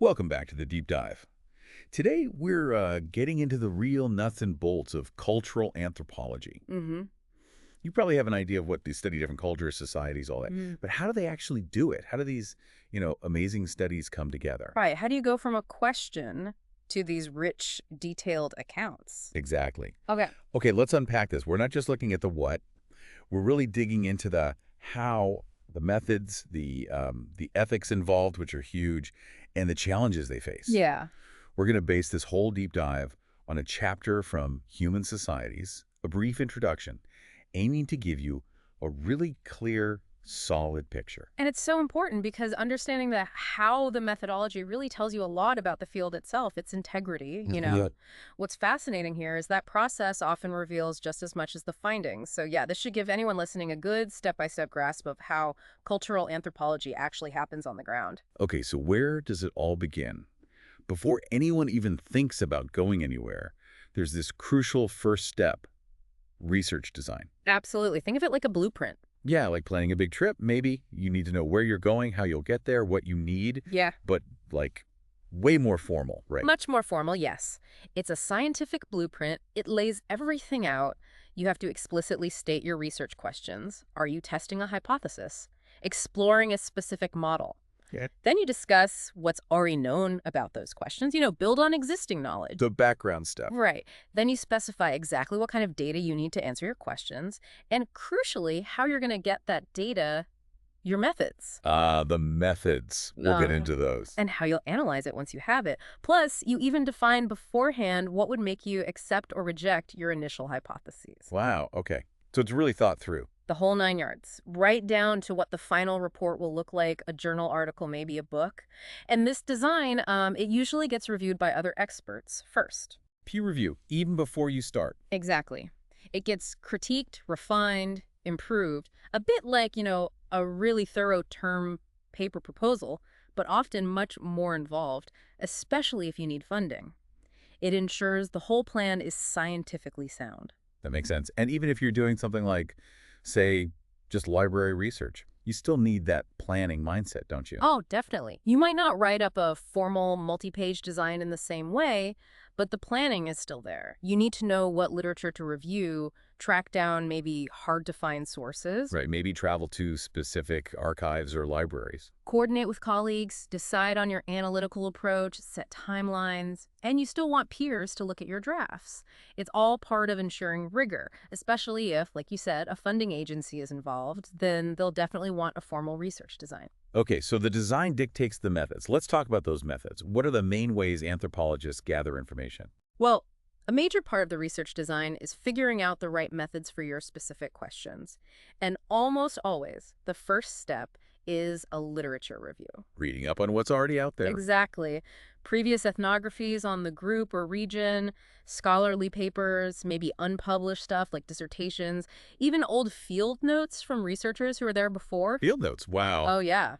Welcome back to the Deep Dive. Today, we're getting into the real nuts and bolts of cultural anthropology. Mm-hmm. You probably have an idea of what they study different cultures, societies, all that. Mm. But how do they actually do it? How do these, amazing studies come together? Right. How do you go from a question to these rich, detailed accounts? Exactly. Okay. Okay, let's unpack this. We're not just looking at the what. We're really digging into the how, the methods, the ethics involved, which are huge, and the challenges they face. Yeah. We're going to base this whole deep dive on a chapter from Human Societies, a brief introduction, aiming to give you a really clear, solid picture. And it's so important because understanding how the methodology really tells you a lot about the field itself, its integrity, Yeah. What's fascinating here is that process often reveals just as much as the findings. So yeah, this should give anyone listening a good step-by-step grasp of how cultural anthropology actually happens on the ground. Okay, so where does it all begin? Before anyone even thinks about going anywhere, there's this crucial first step, research design. Absolutely. Think of it like a blueprint. Yeah, like planning a big trip, maybe. You need to know where you're going, how you'll get there, what you need, Yeah. but like way more formal, right? Much more formal, yes. It's a scientific blueprint. It lays everything out. You have to explicitly state your research questions. Are you testing a hypothesis? Exploring a specific model? Yeah. Then you discuss what's already known about those questions. Build on existing knowledge. The background stuff. Right. Then you specify exactly what kind of data you need to answer your questions, and crucially, how you're going to get that data, your methods. The methods. We'll get into those. And how you'll analyze it once you have it. Plus, you even define beforehand what would make you accept or reject your initial hypotheses. Wow, okay. So it's really thought through. The whole 9 yards, right down to what the final report will look like, a journal article, maybe a book. And this design, it usually gets reviewed by other experts first. Peer review, even before you start. Exactly. It gets critiqued, refined, improved, a bit like, a really thorough term paper proposal, but often much more involved, especially if you need funding. It ensures the whole plan is scientifically sound. That makes sense. And even if you're doing something like, say, just library research, you still need that planning mindset, don't you? Oh, definitely. You might not write up a formal multi-page design in the same way, but the planning is still there. You need to know what literature to review, track down maybe hard-to-find sources. Right, maybe travel to specific archives or libraries. Coordinate with colleagues, decide on your analytical approach, set timelines, and you still want peers to look at your drafts. It's all part of ensuring rigor, especially if, like you said, a funding agency is involved, then they'll definitely want a formal research design. Okay, so the design dictates the methods. Let's talk about those methods. What are the main ways anthropologists gather information? Well, a major part of the research design is figuring out the right methods for your specific questions. And almost always, the first step is a literature review. Reading up on what's already out there. Exactly. Previous ethnographies on the group or region, scholarly papers, maybe unpublished stuff like dissertations, even old field notes from researchers who were there before. Field notes, wow. Oh, yeah.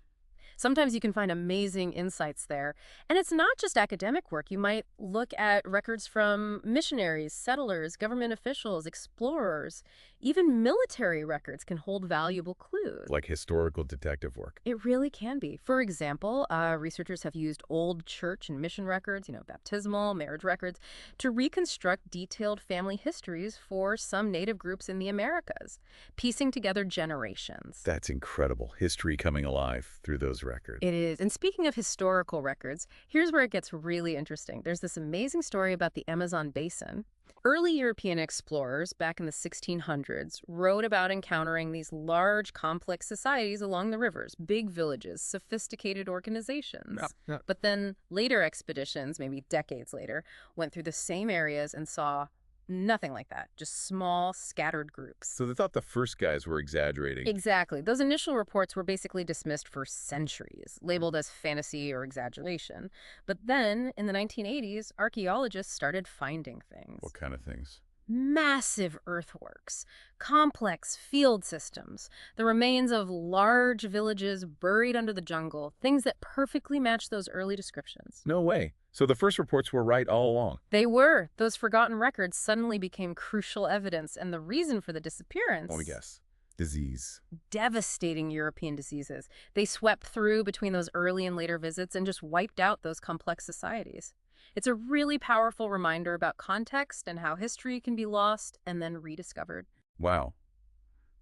Sometimes you can find amazing insights there. And it's not just academic work. You might look at records from missionaries, settlers, government officials, explorers. Even military records can hold valuable clues. Like historical detective work. It really can be. For example, researchers have used old church and mission records, baptismal, marriage records, to reconstruct detailed family histories for some native groups in the Americas, piecing together generations. That's incredible. History coming alive through those records. It is. And speaking of historical records, here's where it gets really interesting. There's this amazing story about the Amazon basin. Early European explorers back in the 1600s wrote about encountering these large, complex societies along the rivers, big villages, sophisticated organizations. Yeah. But then later expeditions, maybe decades later, went through the same areas and saw nothing like that, just small, scattered groups. So they thought the first guys were exaggerating. Exactly. Those initial reports were basically dismissed for centuries, labeled as fantasy or exaggeration. But then, in the 1980s, archaeologists started finding things. What kind of things? Massive earthworks, complex field systems, the remains of large villages buried under the jungle, things that perfectly match those early descriptions. No way. So the first reports were right all along. They were. Those forgotten records suddenly became crucial evidence, and the reason for the disappearance... Let me guess. Disease. Devastating European diseases. They swept through between those early and later visits and just wiped out those complex societies. It's a really powerful reminder about context and how history can be lost and then rediscovered. Wow.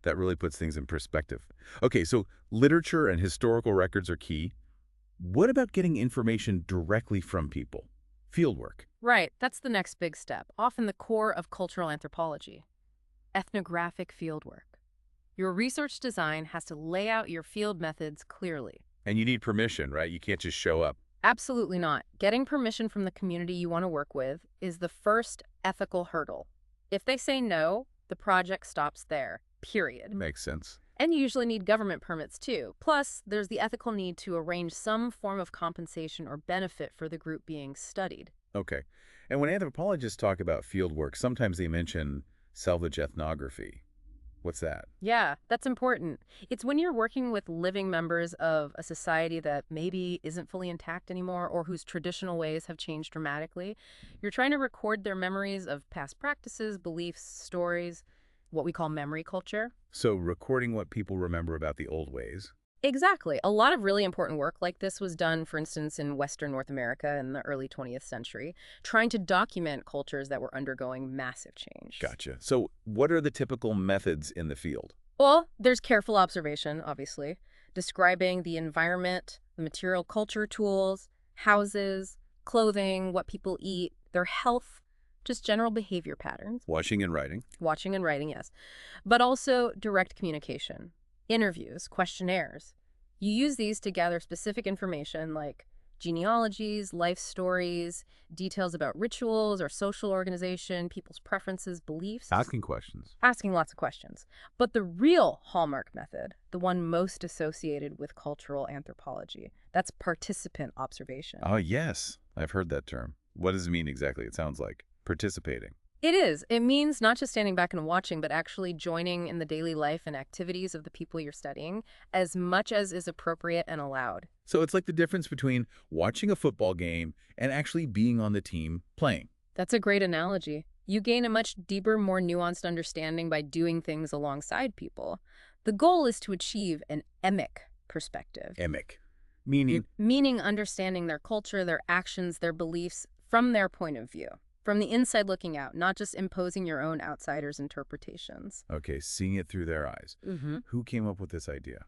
That really puts things in perspective. Okay, so literature and historical records are key. What about getting information directly from people? Fieldwork. Right, that's the next big step, often the core of cultural anthropology. Ethnographic fieldwork. Your research design has to lay out your field methods clearly. And you need permission, right? You can't just show up. Absolutely not. Getting permission from the community you want to work with is the first ethical hurdle. If they say no, the project stops there, period. Makes sense. And you usually need government permits too. Plus, there's the ethical need to arrange some form of compensation or benefit for the group being studied. Okay. And when anthropologists talk about fieldwork, sometimes they mention salvage ethnography. What's that? Yeah, that's important. It's when you're working with living members of a society that maybe isn't fully intact anymore or whose traditional ways have changed dramatically. You're trying to record their memories of past practices, beliefs, stories, what we call memory culture. So recording what people remember about the old ways. Exactly. A lot of really important work like this was done, for instance, in Western North America in the early 20th century, trying to document cultures that were undergoing massive change. Gotcha. So what are the typical methods in the field? Well, there's careful observation, obviously, describing the environment, the material culture tools, houses, clothing, what people eat, their health, just general behavior patterns. Watching and writing. Watching and writing, yes. But also direct communication. Interviews, questionnaires. You use these to gather specific information like genealogies, life stories, details about rituals or social organization, people's preferences, beliefs. Asking questions. Asking lots of questions. But the real hallmark method, the one most associated with cultural anthropology, that's participant observation. Oh, yes. I've heard that term. What does it mean exactly? It sounds like participating. It is. It means not just standing back and watching, but actually joining in the daily life and activities of the people you're studying as much as is appropriate and allowed. So it's like the difference between watching a football game and actually being on the team playing. That's a great analogy. You gain a much deeper, more nuanced understanding by doing things alongside people. The goal is to achieve an emic perspective. Emic. Meaning understanding their culture, their actions, their beliefs from their point of view. From the inside looking out, not just imposing your own outsider's interpretations. Okay, seeing it through their eyes. Mm-hmm. Who came up with this idea?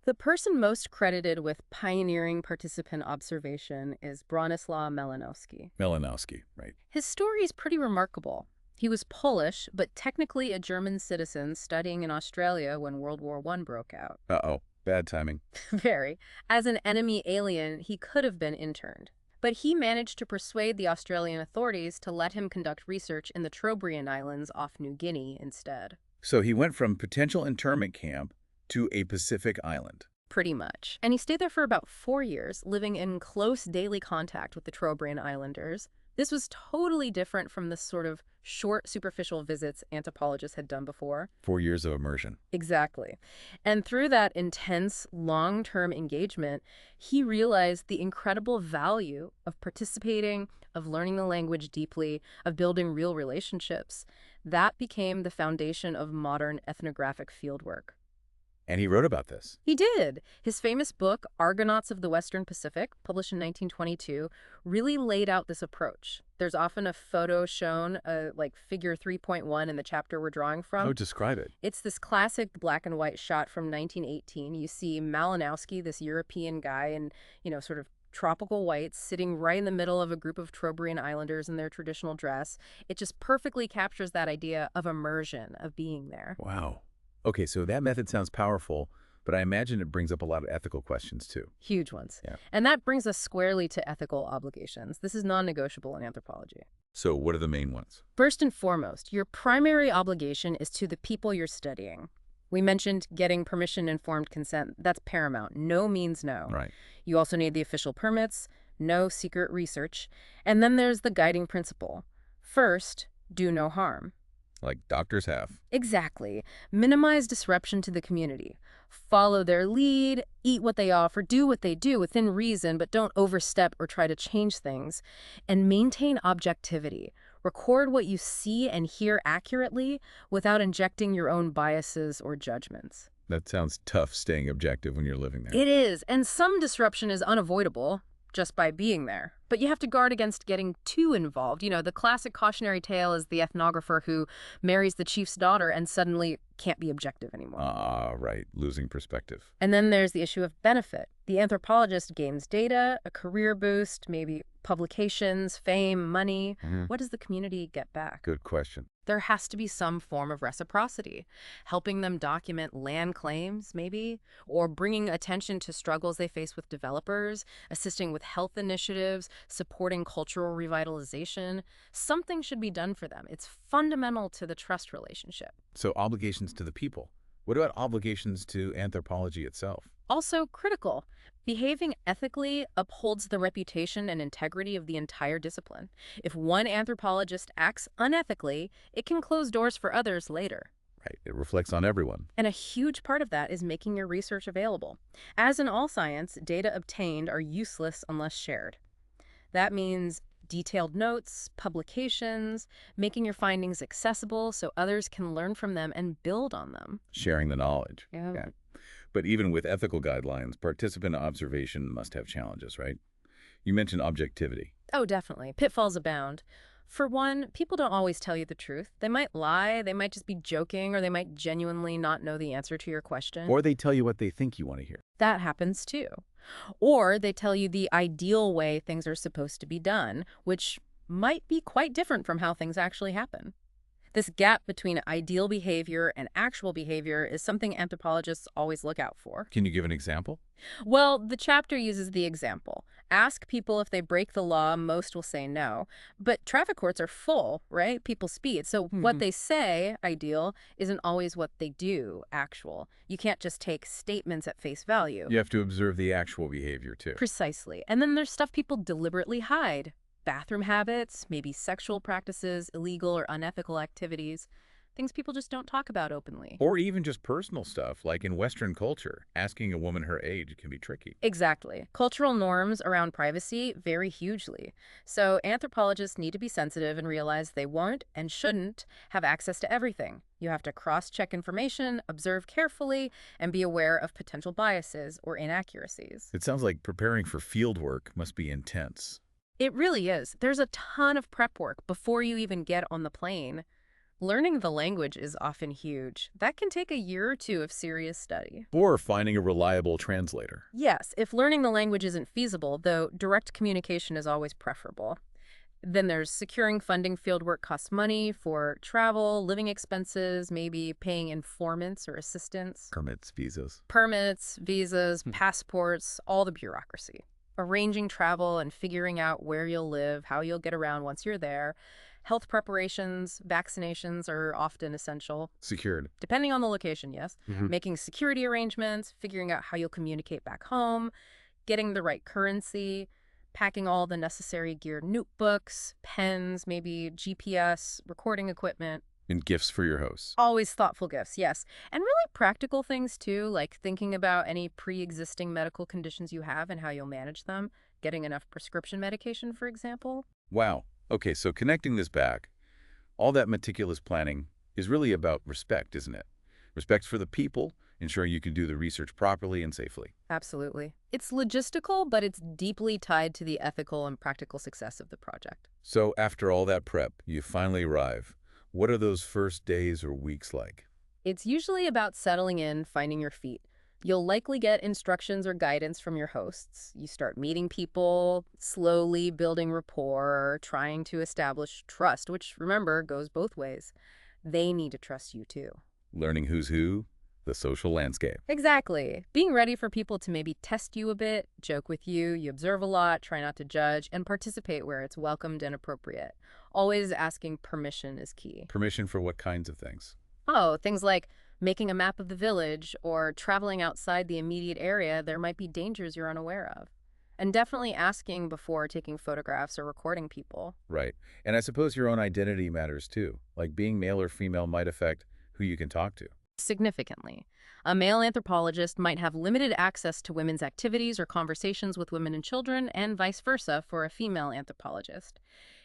The person most credited with pioneering participant observation is Bronislaw Malinowski. Malinowski, right. His story is pretty remarkable. He was Polish, but technically a German citizen studying in Australia when World War I broke out. Uh-oh, bad timing. Very. As an enemy alien, he could have been interned. But he managed to persuade the Australian authorities to let him conduct research in the Trobriand Islands off New Guinea instead. So he went from potential internment camp to a Pacific island. Pretty much. And he stayed there for about 4 years, living in close daily contact with the Trobriand Islanders. This was totally different from the sort of short, superficial visits anthropologists had done before. 4 years of immersion. Exactly. And through that intense, long-term engagement, he realized the incredible value of participating, of learning the language deeply, of building real relationships. That became the foundation of modern ethnographic fieldwork. And he wrote about this. He did. His famous book, Argonauts of the Western Pacific, published in 1922, really laid out this approach. There's often a photo shown, like figure 3.1 in the chapter we're drawing from. Oh, describe it. It's this classic black and white shot from 1918. You see Malinowski, this European guy, in, sort of tropical whites, sitting right in the middle of a group of Trobriand Islanders in their traditional dress. It just perfectly captures that idea of immersion, of being there. Wow. Okay, so that method sounds powerful, but I imagine it brings up a lot of ethical questions too. Huge ones. Yeah. And that brings us squarely to ethical obligations. This is non-negotiable in anthropology. So what are the main ones? First and foremost, your primary obligation is to the people you're studying. We mentioned getting permission-informed consent. That's paramount. No means no. Right. You also need the official permits, no secret research. And then there's the guiding principle. First, do no harm. Like doctors have. Exactly. Minimize disruption to the community. Follow their lead, eat what they offer, do what they do within reason, but don't overstep or try to change things. And maintain objectivity. Record what you see and hear accurately without injecting your own biases or judgments. That sounds tough, staying objective when you're living there. It is, and some disruption is unavoidable just by being there. But you have to guard against getting too involved. You know, the classic cautionary tale is the ethnographer who marries the chief's daughter and suddenly can't be objective anymore. Right. Losing perspective. And then there's the issue of benefit. The anthropologist gains data, a career boost, maybe publications, fame, money. What does the community get back? Good question. There has to be some form of reciprocity, helping them document land claims, maybe, or bringing attention to struggles they face with developers, assisting with health initiatives, supporting cultural revitalization. Something should be done for them. It's fundamental to the trust relationship. So obligations to the people. What about obligations to anthropology itself? Also critical. Behaving ethically upholds the reputation and integrity of the entire discipline. If one anthropologist acts unethically, it can close doors for others later. Right. It reflects on everyone. And a huge part of that is making your research available. As in all science, data obtained are useless unless shared. That means detailed notes, publications, making your findings accessible so others can learn from them and build on them. Sharing the knowledge. Yeah. But even with ethical guidelines, participant observation must have challenges, right? You mentioned objectivity. Oh, definitely. Pitfalls abound. For one, people don't always tell you the truth. They might lie, they might just be joking, or they might genuinely not know the answer to your question. Or they tell you what they think you want to hear. That happens too. Or they tell you the ideal way things are supposed to be done, which might be quite different from how things actually happen. This gap between ideal behavior and actual behavior is something anthropologists always look out for. Can you give an example? Well, the chapter uses the example. Ask people if they break the law, most will say no. But traffic courts are full, right? People speed. So what they say, ideal, isn't always what they do, actual. You can't just take statements at face value. You have to observe the actual behavior, too. Precisely. And then there's stuff people deliberately hide. Bathroom habits, maybe sexual practices, illegal or unethical activities, things people just don't talk about openly. Or even just personal stuff, like in Western culture, asking a woman her age can be tricky. Exactly. Cultural norms around privacy vary hugely. So anthropologists need to be sensitive and realize they won't and shouldn't have access to everything. You have to cross-check information, observe carefully, and be aware of potential biases or inaccuracies. It sounds like preparing for fieldwork must be intense. It really is. There's a ton of prep work before you even get on the plane. Learning the language is often huge. That can take a year or two of serious study. Or finding a reliable translator. Yes, if learning the language isn't feasible, though direct communication is always preferable. Then there's securing funding. Fieldwork costs money for travel, living expenses, maybe paying informants or assistants. Permits, visas, passports, all the bureaucracy. Arranging travel and figuring out where you'll live, how you'll get around once you're there. Health preparations, vaccinations are often essential. Secured. Depending on the location, yes. Making security arrangements, figuring out how you'll communicate back home, getting the right currency, packing all the necessary gear, notebooks, pens, maybe GPS, recording equipment. And gifts for your hosts. Always thoughtful gifts, yes. And really practical things, too, like thinking about any pre-existing medical conditions you have and how you'll manage them. Getting enough prescription medication, for example. Wow. Okay, so connecting this back, all that meticulous planning is really about respect, isn't it? Respect for the people, ensuring you can do the research properly and safely. Absolutely. It's logistical, but it's deeply tied to the ethical and practical success of the project. So after all that prep, you finally arrive. What are those first days or weeks like? It's usually about settling in, finding your feet. You'll likely get instructions or guidance from your hosts. You start meeting people, slowly building rapport, trying to establish trust, which, remember, goes both ways. They need to trust you, too. Learning who's who, the social landscape. Exactly. Being ready for people to maybe test you a bit, joke with you, you observe a lot, try not to judge, and participate where it's welcomed and appropriate. Always asking permission is key. Permission for what kinds of things? Oh, things like making a map of the village or traveling outside the immediate area. There might be dangers you're unaware of. And definitely asking before taking photographs or recording people. Right. And I suppose your own identity matters too. Like being male or female might affect who you can talk to. Significantly. A male anthropologist might have limited access to women's activities or conversations with women and children, and vice versa for a female anthropologist.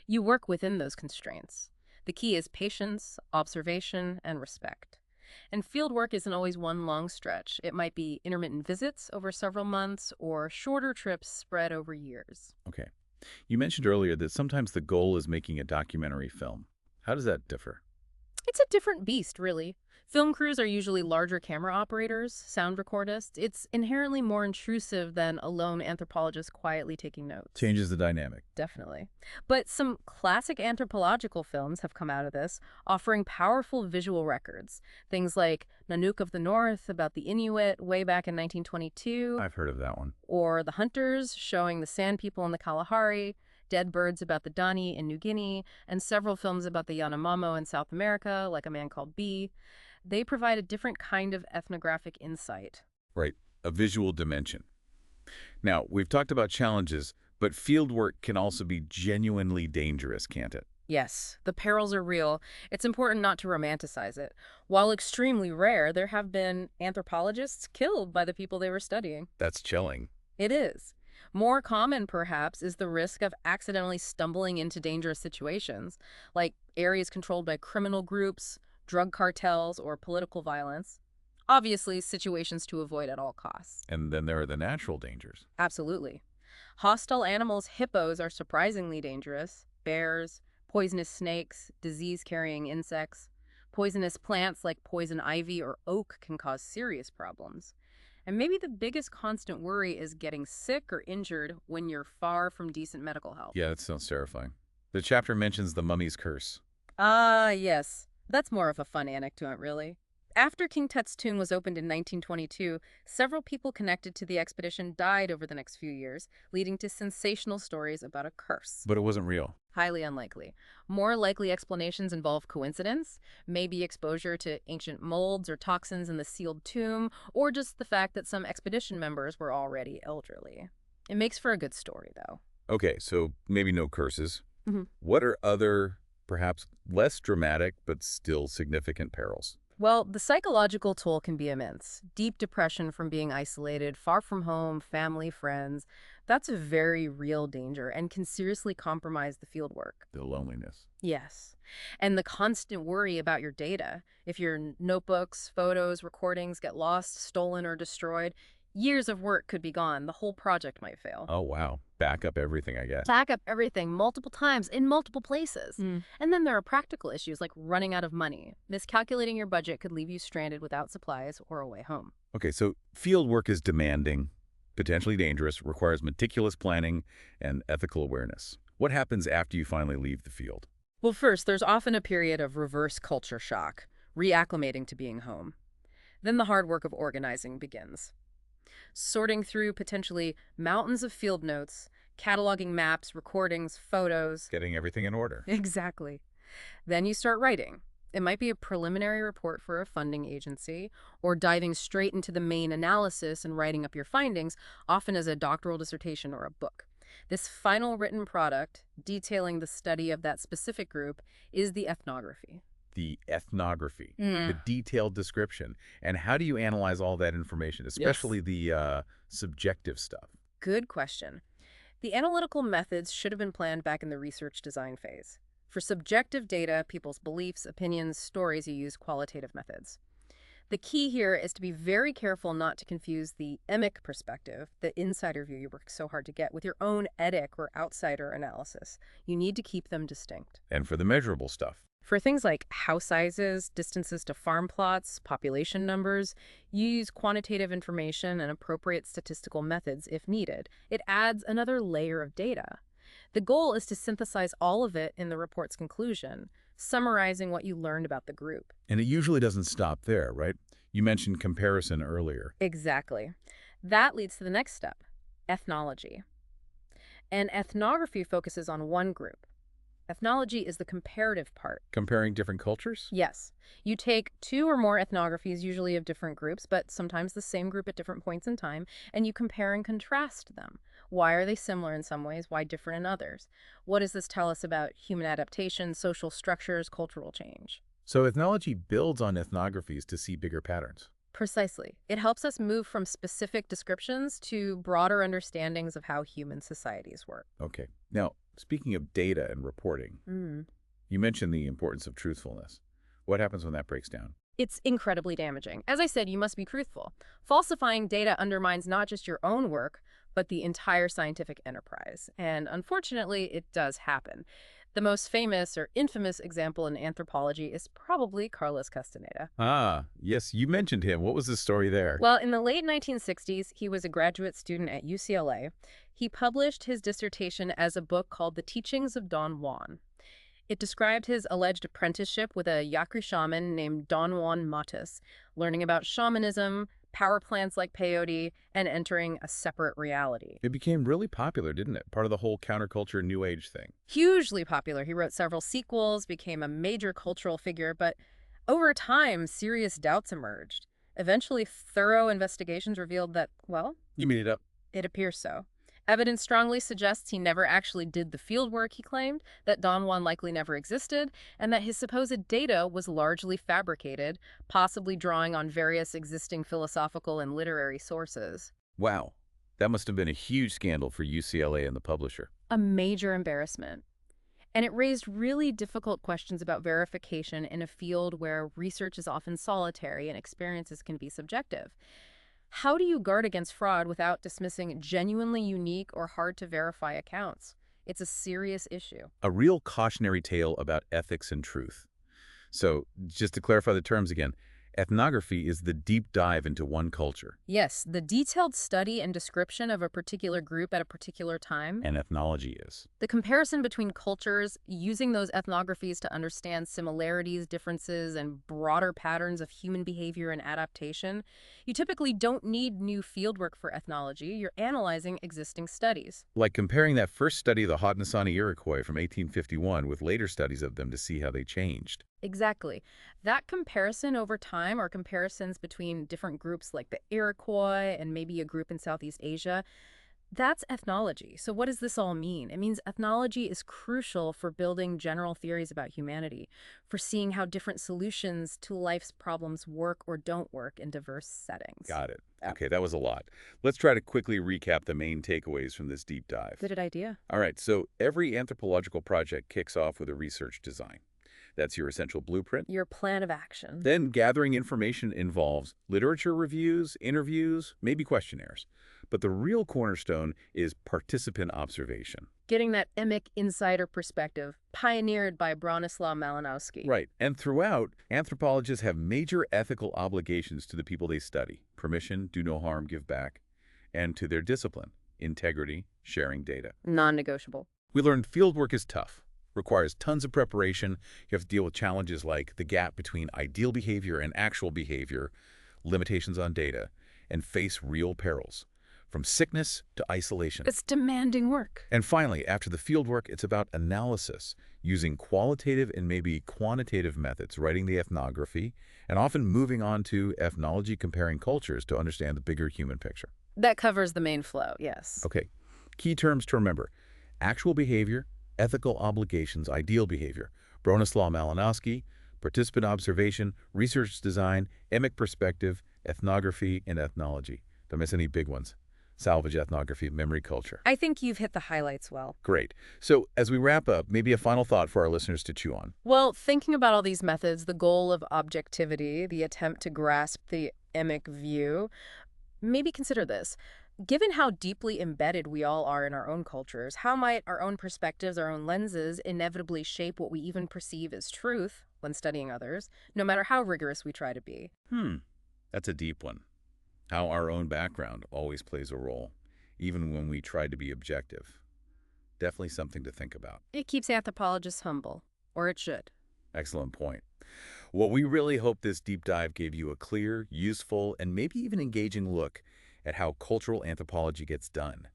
You work within those constraints. The key is patience, observation, and respect. And fieldwork isn't always one long stretch. It might be intermittent visits over several months or shorter trips spread over years. Okay. You mentioned earlier that sometimes the goal is making a documentary film. How does that differ? It's a different beast, really. Film crews are usually larger camera operators, sound recordists. It's inherently more intrusive than a lone anthropologist quietly taking notes. Changes the dynamic. Definitely. But some classic anthropological films have come out of this, offering powerful visual records. Things like Nanook of the North about the Inuit way back in 1922, I've heard of that one. or The Hunters showing the Sand People in the Kalahari, Dead Birds about the Dani in New Guinea, and several films about the Yanomamo in South America, like A Man Called Bee. They provide a different kind of ethnographic insight. Right. A visual dimension. Now, we've talked about challenges, but fieldwork can also be genuinely dangerous, can't it? Yes, the perils are real. It's important not to romanticize it. While extremely rare, there have been anthropologists killed by the people they were studying. That's chilling. It is. More common, perhaps, is the risk of accidentally stumbling into dangerous situations, like areas controlled by criminal groups, drug cartels, or political violence. Obviously, situations to avoid at all costs. And then there are the natural dangers. Absolutely. Hostile animals, hippos, are surprisingly dangerous. Bears, poisonous snakes, disease-carrying insects. Poisonous plants like poison ivy or oak can cause serious problems. And maybe the biggest constant worry is getting sick or injured when you're far from decent medical help. Yeah, that sounds terrifying. The chapter mentions the mummy's curse. Ah, yes. That's more of a fun anecdote, really. After King Tut's tomb was opened in 1922, several people connected to the expedition died over the next few years, leading to sensational stories about a curse. But it wasn't real. Highly unlikely. More likely explanations involve coincidence, maybe exposure to ancient molds or toxins in the sealed tomb, or just the fact that some expedition members were already elderly. It makes for a good story, though. Okay, so maybe no curses. Mhm. What are other, perhaps less dramatic, but still significant perils? Well, the psychological toll can be immense. Deep depression from being isolated, far from home, family, friends. That's a very real danger and can seriously compromise the fieldwork. The loneliness. Yes. And the constant worry about your data. If your notebooks, photos, recordings get lost, stolen, or destroyed, years of work could be gone. The whole project might fail. Oh, wow. Back up everything, I guess. Back up everything multiple times in multiple places. Mm. And then there are practical issues like running out of money. Miscalculating your budget could leave you stranded without supplies or a way home. Okay, so field work is demanding, potentially dangerous, requires meticulous planning and ethical awareness. What happens after you finally leave the field? Well, first, there's often a period of reverse culture shock, reacclimating to being home. Then the hard work of organizing begins. Sorting through potentially mountains of field notes, cataloging maps, recordings, photos. Getting everything in order. Exactly. Then you start writing. It might be a preliminary report for a funding agency, or diving straight into the main analysis and writing up your findings, often as a doctoral dissertation or a book. This final written product, detailing the study of that specific group, is the ethnography. The ethnography, the detailed description. And how do you analyze all that information, especially the subjective stuff? Good question. The analytical methods should have been planned back in the research design phase. For subjective data, people's beliefs, opinions, stories, you use qualitative methods. The key here is to be very careful not to confuse the emic perspective, the insider view you work so hard to get, with your own etic or outsider analysis. You need to keep them distinct. And for the measurable stuff? For things like house sizes, distances to farm plots, population numbers, you use quantitative information and appropriate statistical methods if needed. It adds another layer of data. The goal is to synthesize all of it in the report's conclusion, summarizing what you learned about the group. And it usually doesn't stop there, right? You mentioned comparison earlier. Exactly. That leads to the next step, ethnology. And ethnography focuses on one group. Ethnology is the comparative part. Comparing different cultures? Yes. You take two or more ethnographies, usually of different groups, but sometimes the same group at different points in time, and you compare and contrast them. Why are they similar in some ways? Why different in others? What does this tell us about human adaptation, social structures, cultural change? So ethnology builds on ethnographies to see bigger patterns. Precisely. It helps us move from specific descriptions to broader understandings of how human societies work. Okay. Now, Speaking of data and reporting, Mm. you mentioned the importance of truthfulness. What happens when that breaks down? It's incredibly damaging. As I said, you must be truthful. Falsifying data undermines not just your own work, but the entire scientific enterprise. And unfortunately, it does happen. The most famous or infamous example in anthropology is probably Carlos Castaneda. Ah, yes, you mentioned him. What was the story there? Well, in the late 1960s, he was a graduate student at UCLA. He published his dissertation as a book called The Teachings of Don Juan. It described his alleged apprenticeship with a Yaqui shaman named Don Juan Matus, learning about shamanism, power plants like peyote, and entering a separate reality. It became really popular, didn't it? Part of the whole counterculture New Age thing. Hugely popular. He wrote several sequels, became a major cultural figure, but over time, serious doubts emerged. Eventually, thorough investigations revealed that, well, You made it up. it appears so. Evidence strongly suggests he never actually did the fieldwork he claimed, that Don Juan likely never existed, and that his supposed data was largely fabricated, possibly drawing on various existing philosophical and literary sources. Wow. That must have been a huge scandal for UCLA and the publisher. A major embarrassment. And it raised really difficult questions about verification in a field where research is often solitary and experiences can be subjective. How do you guard against fraud without dismissing genuinely unique or hard-to-verify accounts? It's a serious issue. A real cautionary tale about ethics and truth. So, just to clarify the terms again, ethnography is the deep dive into one culture. Yes, the detailed study and description of a particular group at a particular time. And ethnology is. The comparison between cultures, using those ethnographies to understand similarities, differences, and broader patterns of human behavior and adaptation. You typically don't need new fieldwork for ethnology. You're analyzing existing studies. Like comparing that first study of the Haudenosaunee Iroquois from 1851 with later studies of them to see how they changed. Exactly. That comparison over time, or comparisons between different groups like the Iroquois and maybe a group in Southeast Asia, that's ethnology. So what does this all mean? It means ethnology is crucial for building general theories about humanity, for seeing how different solutions to life's problems work or don't work in diverse settings. Got it. Okay, that was a lot. Let's try to quickly recap the main takeaways from this deep dive. Good idea. All right, so every anthropological project kicks off with a research design. That's your essential blueprint. Your plan of action. Then gathering information involves literature reviews, interviews, maybe questionnaires. But the real cornerstone is participant observation. Getting that emic insider perspective, pioneered by Bronislaw Malinowski. Right. And throughout, anthropologists have major ethical obligations to the people they study. Permission, do no harm, give back. And to their discipline, integrity, sharing data. Non-negotiable. We learned fieldwork is tough. Requires tons of preparation. You have to deal with challenges like the gap between ideal behavior and actual behavior, limitations on data, and face real perils, from sickness to isolation. It's demanding work. And finally, after the fieldwork, it's about analysis, using qualitative and maybe quantitative methods, writing the ethnography, and often moving on to ethnology, comparing cultures to understand the bigger human picture. That covers the main flow, yes. Okay, key terms to remember: actual behavior, ethical obligations, ideal behavior, Bronislaw Malinowski, participant observation, research design, emic perspective, ethnography, and ethnology. Don't miss any big ones. Salvage, ethnography, memory, culture. I think you've hit the highlights well. Great. So as we wrap up, maybe a final thought for our listeners to chew on. Well, thinking about all these methods, the goal of objectivity, the attempt to grasp the emic view, maybe consider this. Given how deeply embedded we all are in our own cultures, how might our own perspectives, our own lenses, inevitably shape what we even perceive as truth when studying others, no matter how rigorous we try to be? That's a deep one. How our own background always plays a role, even when we try to be objective. Definitely something to think about. It keeps anthropologists humble, or it should. Excellent point. Well, we really hope this deep dive gave you a clear, useful, and maybe even engaging look at how cultural anthropology gets done.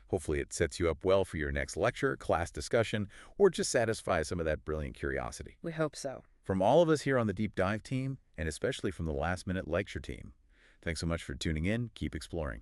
Hopefully it sets you up well for your next lecture, class discussion, or just satisfies some of that brilliant curiosity. We hope so. From all of us here on the Deep Dive team, and especially from the Last Minute Lecture team, thanks so much for tuning in. Keep exploring.